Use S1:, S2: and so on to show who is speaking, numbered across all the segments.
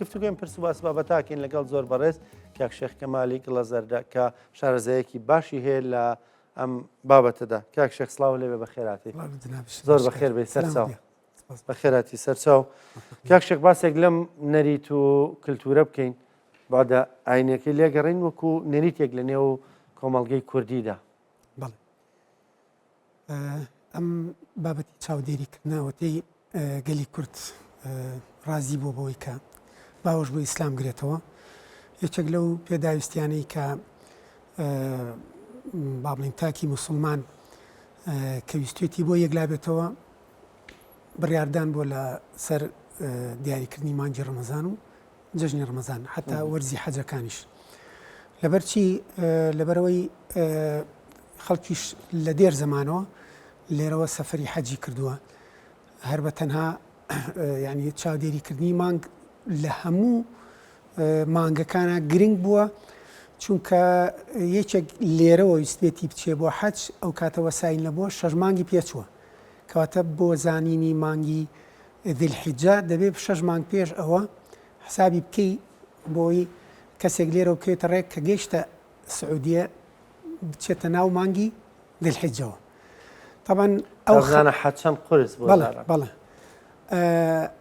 S1: گفتوگویم پرس و ئەسبابەتاکەین لەگەڵ زۆر بەڕێز کاک شێخ کەمالی گڵەزەردە کە شارەزایەکی باشی هەیە لە ئەم بابەتەدا. کاک شێخ سڵاو لێبێ بەخێراتی زۆر بەخێر بێ سەرچاو بەخێراتی سەرچاو. کاک شێخ باسێک لەم نەریت و کللتورە بکەین بادە ئاینەکەی لێگەڕین وەکو نەریتێک لە نێو کۆمەڵگەی کوردیدا.
S2: بەڵێ ئەم بابەتی چاودێریکردنەوەتەی گەلی کورد ڕازی بۆ بۆی کە باوەش بۆ ئیسلام گرێتەوە یەکێک لەو پێداویستیانەی کە با بڵین تاکی موسڵمان کە ویستێتی بۆ یەکلا بێتەوە بڕاردان بۆ لە سەر دیاریکردنی مانگی ڕەمەزان و جەژنی ڕەمەزان حتا وەرزی حەجەکانیش لەبەرچی لەبەرەوەی خەڵکیش لە دێر زەمانەوە لێرەوە سەفەری حەجی کردووە هەر بە تەنها یعنی چاودێریکردنی مانگ لە هەموو مانگەکانە گرنگ بووە چونکە یەکێک لێرەوە ویستێتی بچێ بۆ حەج ئەو کاتەوە ساین لە بۆ 6 مانگی پێچووە کەواتە بۆ زانینی مانگی ذیلحیجە دەبێت 6 مانگ پێش ئەوە حسابی بکەی بۆی کەسێک لێرە بکەوێتە ڕێک کە گەیشتە سعودیە بچێتە ناو مانگی ذیلحیجەوە. طبعا ئەو
S1: حەچەند قورس
S2: بەڵێ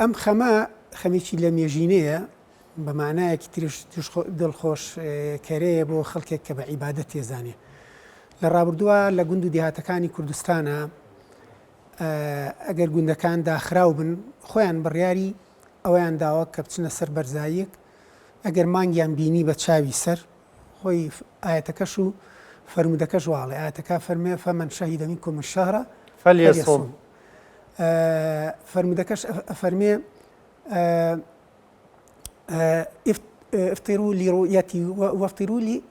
S2: ئەم خەمێکی لە مێژینەیە بە معنایەکی تریش دڵخۆش کەرەیە بۆ خەڵکێک کە بە عیبادەت تێزانێ. لە ڕابردووە لە گوند و دیهاتەکانی کوردستانە ئەگەر گوندەکان داخراو بن خۆیان بڕیاری ئەویان داوە کە بچنە سەر بەرزاییەک ئەگەر مانگیان بینی بە چاوی سەر خۆی ئاەتەکەش و فەرمودەکەش واڵێ ئاەتەکە فەرمێ فەمەن شەهیدە مینکم الشەهرە
S1: فەلیەصوم
S2: فەرمودەکەش فەرمێ افطروا لرؤيتي وافطروا لي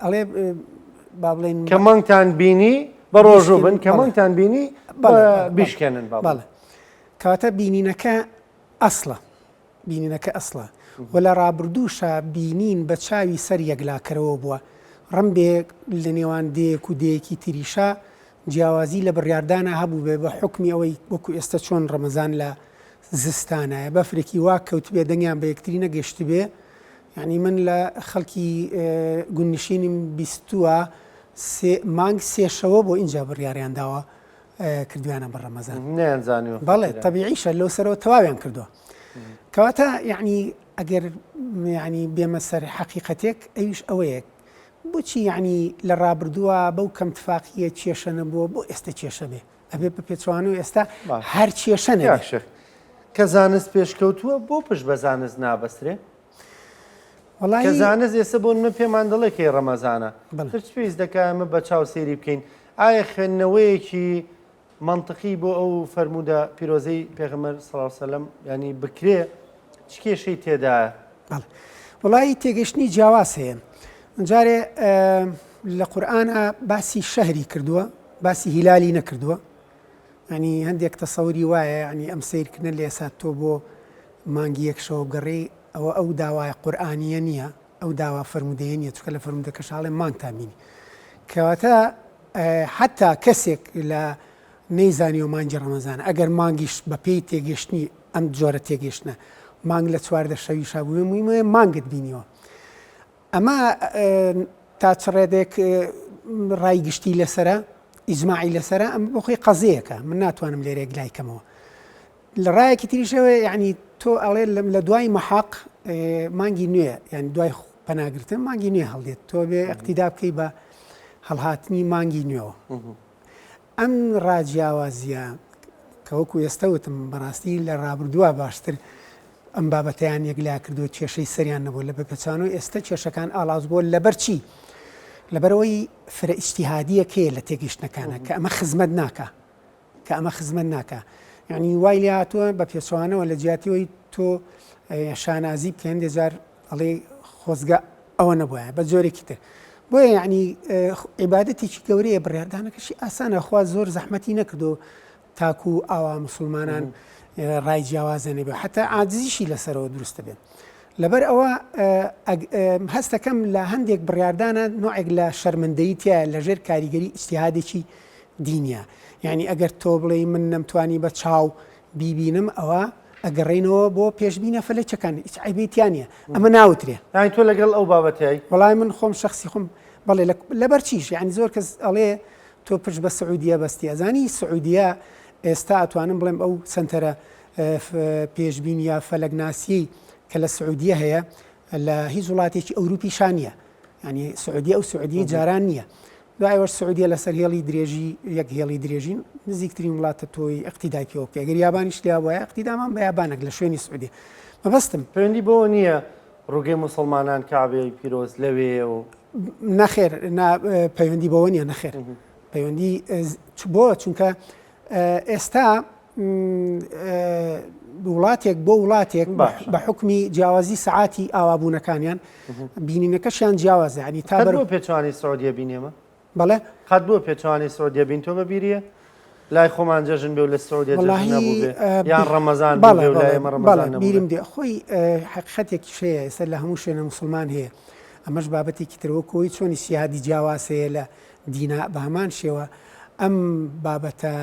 S2: ئەڵێ با بڵێن
S1: کە مانگتان بینی بە ڕۆژوو بن کە مانگتان بینی بیشکێنن
S2: بەڵێ کەواتە بینینەکە ئەسڵە و لە ڕابردووشە بینین بە چاوی سەر یەکلاکەرەوە بووە ڕەمبێک لە نێوان دێک و دەیەکی تریشا جیاوازی لە بڕاردانە هەبوو بێ بە حکمی ئەوەی وەکو ئێستا چۆن ڕەمەزان لە زستانایە بەفرێکی وا کەوت بێ دەنگیان بە یەکتری نەگەشت بێ یعنی من لە خەڵکی گونشینیم بیستووە مانگ سێشەوە بۆ اینجا بڕیاریان داوە کردویانە بە ڕەمەزان
S1: نەیانزانیوە
S2: بەڵێ تەبیعیشە لەو سەرەوە تەواویان کردووە کەواتە یعنی ئەگەر ینی بێمە سەر حەقیقەتێک ئەویش ئەوەیەک بۆچی یعنی لە ڕابردووە بەو کەم تفاقیە کێشە نەبووە بۆ ئێستا کێشە بێ ئەبێ بە پێچوانە و ئێستا هەر کێشە نەبێ
S1: کە زانست پێشکەوتووە بۆ پشت بە زانست نابەسترێ کە زانست ئێستا بۆ من پێمان دەڵێ کەی ڕەمەزانە هیچ پێویست دەکە ئەمە بە چاو سێری بکەین ئایا خوێندنەوەیەکی منطقی بۆ ئەو فەرموودە پیرۆزەی پێغەمبەر صلی الله علیه و سلم ینی بکرێ چ کێشەی تێدایە؟
S2: وڵی تێگەشتنی جیاواز هەیە جارێ لە قورئانە باسی شەهری کردووە باسی هیلالی نەکردووە ینی هەندێک تەسەوری وایە ینی ئەم سیرکردن لە ئێستا تۆ بۆ مانگی یەکشەوە بگەڕێ ئەو داوای قورئانیە نییە ئەو داوا فەرمودەیە نییە چکە لە فەرمودەکە شاڵێ مانگتان بینی کەواتە حتا کەسێک لە نەیزانی و مانگی ڕەمەزان ئەگەر مانگیش بە پێی تێگەشتنی ئەم جۆرە تێگەشتنە مانگ لە چواردە شەوی شابووێ مویمە مانگت بینیەوە ئەمە تا چ ڕێدێک ڕای گشتی لەسرە ئیجماعی لەسرە ئەم بۆ خۆی قەزەیەکە من ناتوانم لێرە گلایکەمەوە لە ڕایەکی تریشەوە یعنی تۆ ئەڵێ لە دوای مەحاق مانگی نوێ یعنی دوای پەناگرتن مانگی نوێ هەڵدێت تۆ بێ ئەقتیدا بکەی بە هەڵهاتنی مانگی نوێەوە ئەم ڕاجیاوازیە کە وەکو ئێستاوتم بەڕاستی لە ڕابردووە باشتر ئەم بابەتیان یەکلا کردو کێشەی سەریان نەبوو لە بەپێچانەوە ئێستا کێشەکان ئاڵاز بۆ لەبەرچی لەبەرەوەی فرە ئیجتیهادیەکەیە لە تێگەشتنەکانە کە ئەمە خزمەت ناکە یعنی وای لێ هاتووە بە پێچوانەوە لە جیاتیەوەی تۆ شانازی بکەن دێجار ئەڵێ خۆزگە ئەوە نەبووە بە جۆرێکی تر بۆیە یعنی عیبادەتێکی گەورەیە بڕاردانەکەشی ئاسانە خوا زۆر زەحمەتی نەکردو تاکو ئاوا مسلمانان ڕای جیاوازە نەبێ حتا عاجزیشی لەسەرەوە دروستە بێت لەبەر ئەوە هەستەکەم لە هەندێک بڕاردانە نوعێک لە شەرمەندەیی تایە لەژێر کاریگەری ئیجتیهادێکی دینیە یعنی ئەگەر تۆ بڵێ من نەمتوانی بە چاو بیبینم ئەوە ئەگەڕێنەوە بۆ پێشبینە فەلەکەکان هیچ عیبێتیانە ئەمە ناوترێ.
S1: یانی تۆ لەگەڵ ئەو بابەتایی
S2: وەڵای من خۆم شخصی خۆم بەڵێ لەبەر چیش یعنی زۆر کەس ئەڵێ تۆ پشت بە سعودیە بەستی ئەزانی سعودیە ئێستا ئەتوانم بڵێم ئەو سنتەرە پێشبینیە فەلەکناسی کە لە سعودیە هەیە لە هیچ وڵاتێکی ئەوروپی شانە ینی سعودی ئەو سعودی جاران نییە دوایوەش سعودیە لەسەر هێڵی درێژی یەک هێڵی درێژین نزیکترین وڵاتە تۆی ئەقتیدای پێوە بکە ئەگەر یابانیش لیا وایە ئەقتیدامان بە یابانێک لە شوێنی سعودی مەبەستم
S1: پەیوەندی بۆ نییە ڕووگەی مسلمانان کابێ پیرۆز لەوێ و
S2: نەخێر پەیوەندی بەوە نیە نەخێر پەیوەندی بۆ چونکە ئێستا وڵاتێک بۆ وڵاتێک بە حکمی جیاوازی سعاتی ئاوابوونەکانیان بینینەکەشیان جیاوازە ینی تا
S1: بۆ پێچوانی سعودیە بینێمە
S2: بەڵێ
S1: قەت بۆ پێچوانی سعودیە بین تۆ بەبیریە لای خۆمان جەژن بێ و لە سعودیە یان ڕەمەزان بێ و لای ئێمە ڕەمەزان نەبوو
S2: بیرم دێ خۆی حقیقەتێکی شەیە ئێستا لە هەموو شوێنە مسلمان هەیە ئەمەش بابەتێکی ترەوە کۆی چۆنی سیادی جیاواز هەیە لە دینا بە هەمان شێوە ئەم بابەتە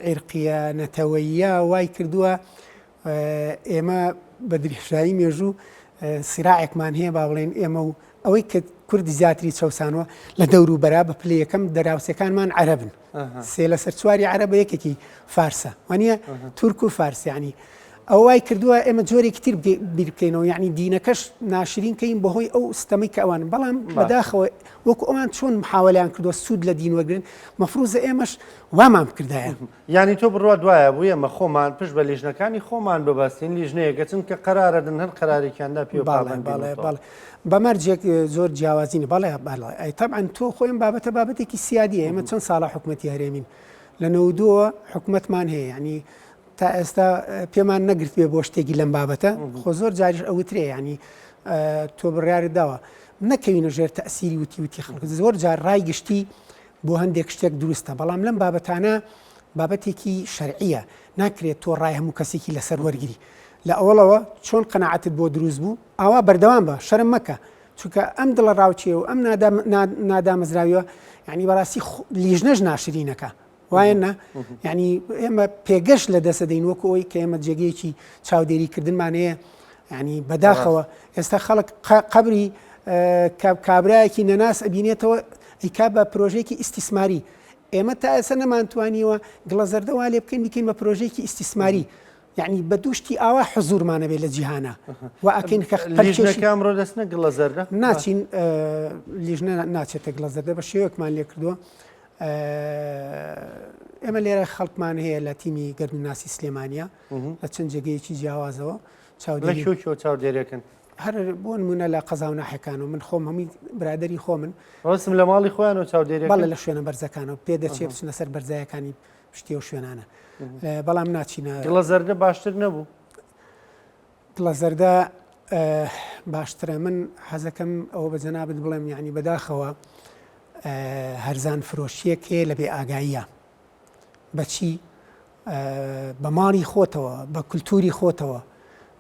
S2: عێرقیە نەتەوەییە وای کردووە ئێمە بە درێژایی مێژوو سیراعێکمان هەیە با بڵێن ئێمە و ئەوەی کە کوردی زیاتری چەسانەوە لە دەور و بەرا بە پلە یەکەم دەراوسەکانمان عەرەبن سێ لە سەر چواری عەرەبە یەکێکی فارسە وانە تورک و فارسیانی ئەو وای کردووە ئێمە جۆرێکی تر بیر بکەینەوە یعنی دینەکەش ناشرین کەین بەهۆی ئەو ستەمەی کە ئەوان بەڵام بەداخەوە وەکو ئەوان چۆن محاوەلیان کردووە سوود لە دین وەرگن مەفروزە ئێمەش وامان بکردایە
S1: ینی تۆ بڕوا دوایە بوو ئێمە خۆمان پشت بە لیژنەکانی خۆمان ببەستین لیژنەیەکە چونکە قەرارەدن هەر قەرارێکیاندا پێ
S2: باڵێ بەمەرجێک زۆر جیاوازینە بەڵێ ئەی تەبعەن تۆ خۆیان بابەتە بابەتێکی سیادیە ئێمە چەند ساڵە حکومەتی هەرێمین لە 92 حکومەتمان هەیە ینی تا ئێستا پێمان نەگرت بێ بۆ شتێکی لەم بابەتە خۆ زۆر جاریش ئەوترێ ینی تۆ بڕیارت داوە نەکەوینە ژێر تەسیری وتی خەڵک زۆر جار ڕای گشتی بۆ هەندێک شتێک دروستە بەڵام لەم بابەتانە بابەتێکی شەرعیە ناکرێت تۆ ڕای هەموو کەسێکی لەسەر وەرگری لە ئەوڵەوە چۆن قەنەعەتت بۆ دروست بوو ئاوا بەردەوام بە شەرم مەکە چونکە ئەم دڵە ڕاوچێ و ئەم نادامەزراویەوە یعنی بەڕاستی لیژنەش ناشرینەکە وایە ینی ئێمە پێگەشت لە دەسە دەین وەکو ئەوی کە ئێمە جێگەیەکی چاودێریکردنمانەیە ینی بەداخەوە ئێستا خەڵک قبری کابراایەکی نەناس ئەبینێتەوە ئیکا بە پرۆژێکی ئیسیسماری ئێمە تا ئێستا نەمانتوانیوە گڵە زەردەوا لێ بکەین بکەین بە پرۆژێکی ئیسیسماری یعنی بە دووشتی ئاوا حزورمانە بێت لە جیهانە و ئەکەین
S1: کامڕۆ دەستنە گڵە زەردە
S2: ناچین لیژنە ناچێتە گڵە زەردە بە شێوەکمان لێ کردووە ئێمە لێرە خەڵکمان هەیە لە تیمی گەرمناسی سلێمانیا لە چەند جێگەیەکی جیاوازەوە
S1: چاودێریەکەن
S2: هەر بۆ نمونە لە قەزاو ناحەکان و من خۆم هەمی برادری خۆمن
S1: ڕستم لە ماڵی خۆیان و چاودێری
S2: بەڵێ لە شوێنە بەرزەکانەوە پێ دەچێ بچنە سەر بەرزایەکانی پشتی و شوێنانە بەڵام ناچینە
S1: گڵە زەردە باشتر نەبوو
S2: گڵە زەردە باشترە من حەزەکەم ئەوە بە جەنابەت بڵێم یعنی بەداخەوە هەرزان فرۆشیەک هەیە لە بێ ئاگاییە بەچی بە ماڵی خۆتەوە بە کولتوری خۆتەوە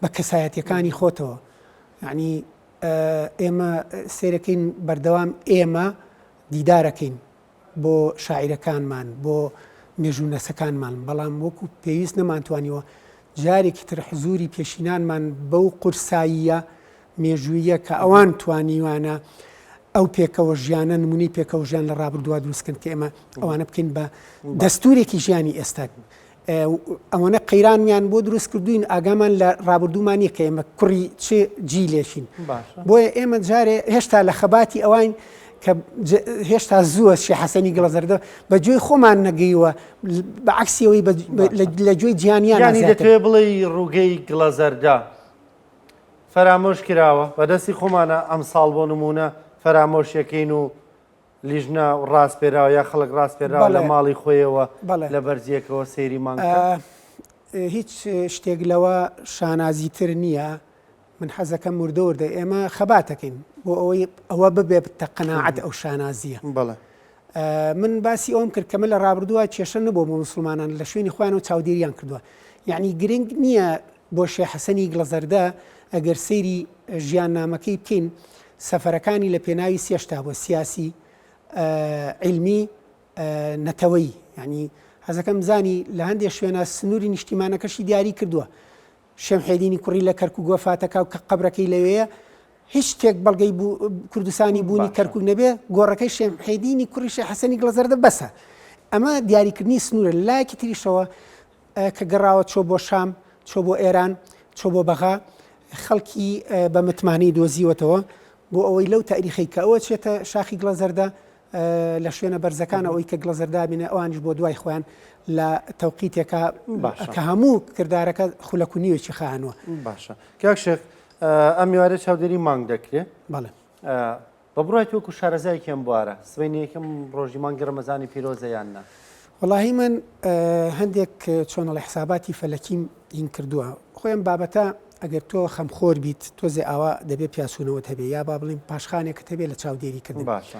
S2: بە کەسایەتیەکانی خۆتەوە یعنی ئێمە سیرەکەین بەردەوام ئێمە دیدارەکەین بۆ شاعیرەکانمان بۆ مێژوونەسەکانمان بەڵام وەکو پێویست نەمانتوانیوە جارێکی تر حزوری پێشینانمان بەو قورساییە مێژوویە کە ئەوان توانیوانە ئەو پێکەوە ژیانە نمونی پێکەوە ژیان لە ڕابردووە دروستکن کە ئێمە ئەوانە بکەین بە دەستورێکی ژیانی ئێستا ئەوەنە قەیرانیان بۆ دروست کردوین ئاگامان لە ڕابردوومانیە کە ئێمە کوڕی چێ جی لێشین بۆیە ئێمە جارێ هێشتا لە خەباتی ئەوان کە هێشتا زووە شێ حەسەنی گڵە زەردە بە گوێی خۆمان نەگەیوە بە عکسیەوەی لە گوێی گیانیان
S1: دەتوێ بڵێ ڕووگەی گڵە زەردە فەرامۆش کراوە بەدەستی خۆمانە ئەم ساڵ بۆ نمونە فەرامۆشیەکەین و لیژنە ڕاستپێراوە یا خەڵک ڕاستپێراوە لە ماڵی خۆیەوە لە بەرزیەکەوە سەیری مانکە
S2: هیچ شتێک لەوە شانازیتر نییە من حەزەکەم وردەوردە ئێمە خەباتەکەین بۆ ئەوەی ئەوە ببێ تەقەناعەت ئەو شانازیە من باسی ئەوم کرد کەمە لە ڕابردووە کێشە نەبوو بۆ موسڵمانان لە شوێنی خۆیان و چاودێریان کردووە یعنی گرنگ نییە بۆ شێ حەسەنی گڵە زەردە ئەگەر سەیری ژیان نامەکەی بکەین سەفەرەکانی لە پێناوی سێشتا بۆ سیاسی علمی نەتەوەی ینی حەزەکەم زانی لە هەندێک شوێنە سنووری نیشتیمانەکەشی دیاری کردووە شێم حێدینی کوڕی لە کەرکووک وەفاتەکە و کە قەبرەکەی لەوەیە هیچ شتێک بەڵگەی کوردستانی بوونی کەرکووک نەبێ گۆڕەکەی شێم حێدینی کوڕی شێخ حەسەنی گڵەزەردە بەسە. ئەمە دیاریکردنی سنوورە لایەکی تریشەوە کە گەڕاوە چۆ بۆ شام، چۆ بۆ ئێران، چۆ بۆ بەغا، خەڵکی بە متمانەی دۆزیوەتەوە بۆ ئەوەی لەو تاریخی کە ئەوە چێتە شاخی گڵەزەردە لە شوێنە بەرزەکان ئەوەی کە گڵەزەردا بینە ئەوانش بۆ دوای خۆیان لە تەوقیتێکە کە هەموو کردارەکە خولەک و نیوێکی خانوە.
S1: باشە کاک شێخ ئەم میوارە چاودێری مانگ دەکرێت؟
S2: بەڵێ.
S1: بە بڕای وەکو شارەزایکیان بوارە سبەینی یەکەم ڕۆژی مانگی ڕەمەزانی پیرۆزەیاننا.
S2: وەڵاهی من هەندێک چۆنەڵی حساباتی فەلەکیم هین کردووە. خۆیان بابەتە ئەگەر تۆ خەمخۆر بیت تۆزێ ئاوا دەبێت پیاسوونەوەت هەبێ یا با بڵین پاشخانێکت هەبێ لە چاودێری کردن.
S1: باشە.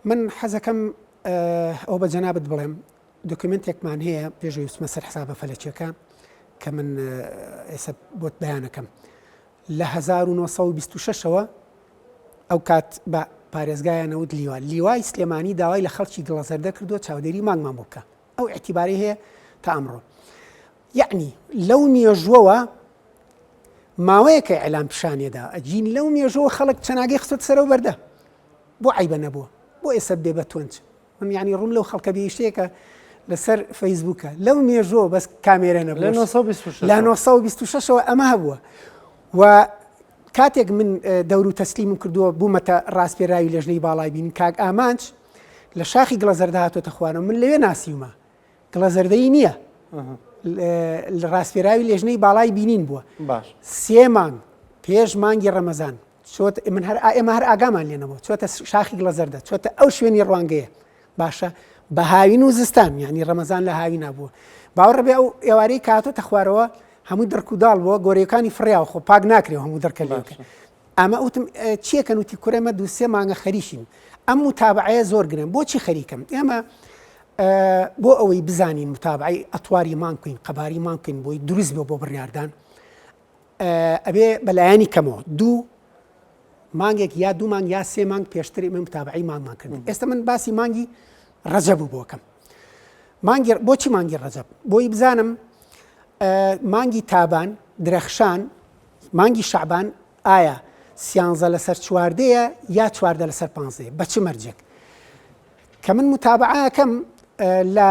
S2: من حەزەکەم ئەو بە جەنابەت بڵێم دۆکمنتێکمان هەیە پێشەوەی وستمە سەر حسابە فەلەکیەکە کە من ئێستا بۆت بەیانەکەم لە 1926ەوە ئەو کات بە پارێزگایانەوت لیوای سلێمانی داوای لە خەڵکی گڵەزەردە کردووە چاودێری مانگمان بۆ بکە. ئەو ئەعتیباری هەیە تا ئەمڕۆ. یعنی لەو مێژووەوە ماوەیەکە ئەعلام پیشانێدا ئەجین لەو مێژووە خەڵک چەناگەی خستۆتە سەرەوە بەردە بۆ عیبە نەبووە بۆ ئێستا بێ بە تۆنج. من یعنی ڕوم لەو خەڵکە بێشتەیەکە لەسەر فەیسبووکە لەو مێژووە بەس کامێرە نەبوو لە 1926ەوە ئەمە هەبووە. و کاتێک من دەور و تەسلیمم کردووە بوومەتە ڕاستپێراوی لە ژنەی باڵای بین کاک ئامانج لە شاخی گڵەزەردە هاتۆتە خوارەوە من لەوێ ناسیومە گڵەزەردەی نییە لە ڕاستپێراوی لە ژنەی باڵای بینین بووە. سێ مانگ پێش مانگی ڕەمەزان ئێمە هەر ئاگامان لێنەوە چۆتە شاخی گڵەزەردە چۆتە ئەو شوێنی ڕوانگەیە باشە بە هاوین و زستان یعنی ڕەمەزان لە هاوی نبووە. باوەڕ بێ ئەو ئێوارەی کاتۆتە خوارەوە هەموو دەرکوداڵ بووە گۆرەکانی فڕیا خۆ پاک ناکرێەوە هەموو دەرکە لێکە. ئەمە ئوتم چیەکەن وتی کوڕێمە دووسێ مانگە خەریشین ئەم متابعەیە زۆر گرن بۆچی خەریکەم ئێمە بۆ ئەوەی بزانین متابعی ئەتواری مانکوین قەباری مانکوین بۆی دروست بێ بۆ بڕیاردان ئەبێ بەلایانی کەمەوە دوو مانگێک یا دوو مانگ یا سێ مانگ پێشتری من متابعی مانگمان کردن. ئێستا من باسی مانگی ڕەجەب بۆکەم. بۆچی مانگی ڕەجەب بۆی بزانم مانگی تابان درەخشان مانگی شەعبان ئایا سیانزە لەسەر چواردەیە یا چواردە لەسەر پانزەیە بە چ مەرجێک کە من متابعەکەم لە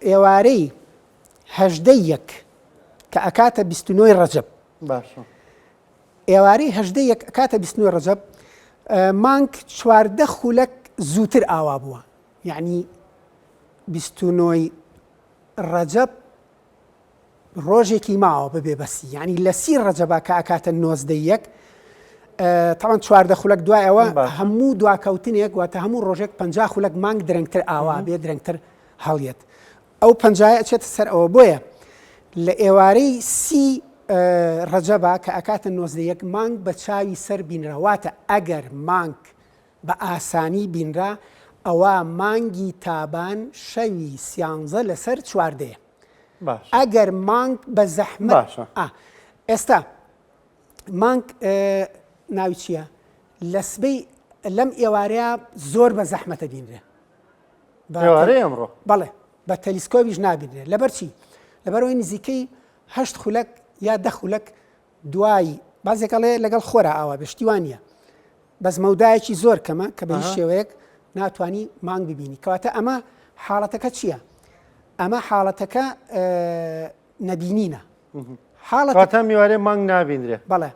S2: ئێوارەی هەژدەی یەک کە ئەکاتە 29 ڕەجەب ئێوارەی هەژدەی یەک ئەکاتە 29 ڕەجەب مانگ چواردە خولەک زووتر ئاوا بووە یعنی 29 ڕەجەب ڕۆژێکی ماوە ببێ بەسی یعنی لە 30 ڕەجەبا کە ئەکاتە 91 تاوان چواردە خولەک دوایەوە هەموو دواکەوتنێک واتە هەموو ڕۆژێک 50 خولەک مانگ درەنگتر ئاوا بێ درەنگتر هەڵیێت ئەو 50 ئەچێتە سەر ئەوە بۆیە لە ئێوارەی 30 ڕەجەبا کە ئەکاتە 91 مانگ بە چاوی سەر بینراواتە ئەگەر مانگ بە ئاسانی بینرا ئەوە مانگی تابان شەوی سیانزە لەسەر چواردەیە ئەگەر مانگ بە زەحمەت ئێستا مانگ ناوی چییە لە سبەی لەم ئێوارەیە زۆر بە زەحمەتە بینرێ
S1: ئێوارەیەمڕۆ
S2: بەڵێ بە تەلیسکۆپیش نابینرێ لەبەر چی لەبەرەوەی نزیکەی 8 خولەک یا 10 خولەک دوایی بازێکەڵێ لەگەڵ خۆرە ئاوا بێشتیوانە بەس مەودایەکی زۆر کەمە کە بە هیچ شێوەیەک ناتوانی مانگ ببینی کەواتە ئەمە حاڵەتەکە چییە ئەمە حاڵەتەکە نەبینینە
S1: حاڵەتە میوارێ مانگ نابینرێ
S2: بەڵێ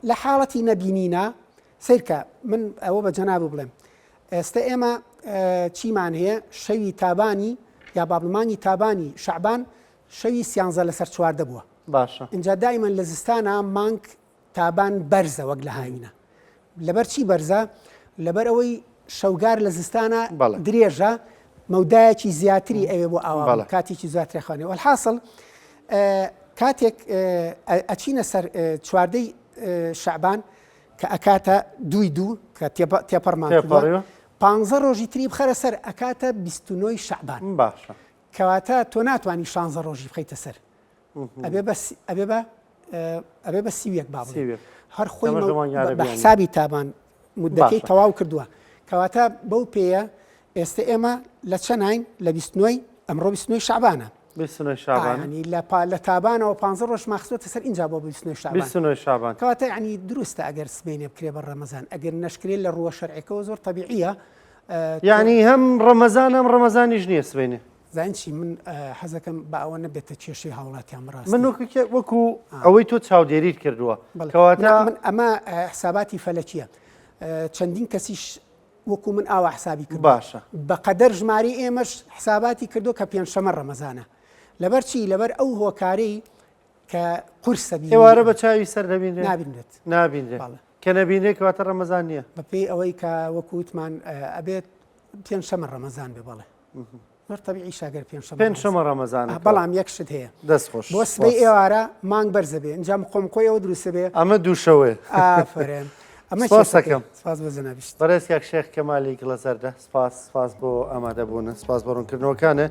S2: لە حاڵەتی نەبینینە سیرکە من ئەوە بە جەناب بڵێم ئێستا ئێمە چیمان هەیە شەوی تابانی یا بابلمانی تابانی شەعبان شەوی سیانزە لەسەر چواردە بووە
S1: باشە
S2: اینجا دایمەن لە زستانە مانگ تابان بەرزە وەک لە هاوینە لەبەر چی بەرزە لەبەر ئەوەی شەوگار لە زستانە درێژە مەودایەکی زیاتری ئەوێ بۆ ئاوا کاتێکی زیاتر خوانێ والحاصل کاتێک ئەچینە سەر چواردەی شەعبان کە ئەکاتە 2 کە تێپەڕمان 15 ڕۆژی تری بخەرە سەر ئەکاتە 29 شەعبان
S1: باشە
S2: کەواتە تۆ ناتوانانی 16 ڕۆژی بخەیتە سەر ئەبێ بە سیویەک با هەر خۆی بە حسابی تابان مدەکەی تەواو کردووە کەواتە بەو پێیە ئێستا ئێمە لە چەنین لە 29 ئەمڕۆ 29 شەعبانە
S1: 29 شعبان
S2: ینی لە تابانەوە 15 ڕۆژ ماخستۆتە سەر اینجا بۆ 29 شعبان
S1: 29 شعبان
S2: کەواتە ینی دروستە ئەگەر سبەینێ بکرێ بە ڕەمەزان ئەگەر نەشکرێت لە ڕووە شەرعیەکەوە زۆر طبیعیە
S1: یعنی هەم ڕەمەزان هەم ڕەمەزانیش نییە سبەینێ
S2: زانچی من حەزەکەم بە ئەوە نەبێتە کێشەی هاوڵاتیان ڕاست
S1: من وەکو ئەوەی تۆ چاودێریت کردووە
S2: کەواتە من ئەمە حساباتی فەلەکیە چەندین کەسیش وەکو من ئاوا حسابی کرد
S1: باشە
S2: بەقەدەر ژماری ئێمەش حساباتی کردو کە پێنجشەمە ڕەمەزانە لەبەر چی لەبەر ئەو هۆکارەی کە قورسە
S1: ئێوارە بە چاوی سەر دەبینێت
S2: نابینێت
S1: نابینێت کە نەبینێت کەواتە ڕەمەزان نییە
S2: بەپێی ئەوەی کە وەکووتمان ئەبێت پێنجشەمە ڕەمەزان بێ بەڵێ زۆر طبیعی شاگەر
S1: پێنجشەمە ڕەمەزان
S2: بەڵام یەکشت هەیە
S1: دەستخۆش
S2: بۆ سبەی ئێوارە مانگ بەرزە بێ ئەنجام خۆم خۆیەوە دروستە بێ
S1: ئەمە دووشەوەی
S2: ئافرێن ئەمە
S1: سپاسەکەم
S2: سپاس بە جەنابیشت
S1: بەڕێز کاک شێخ کەمالی گڵەزەردە سپاس بۆ ئامادەبوون سپاس بۆ ڕوونکردنەوەکانە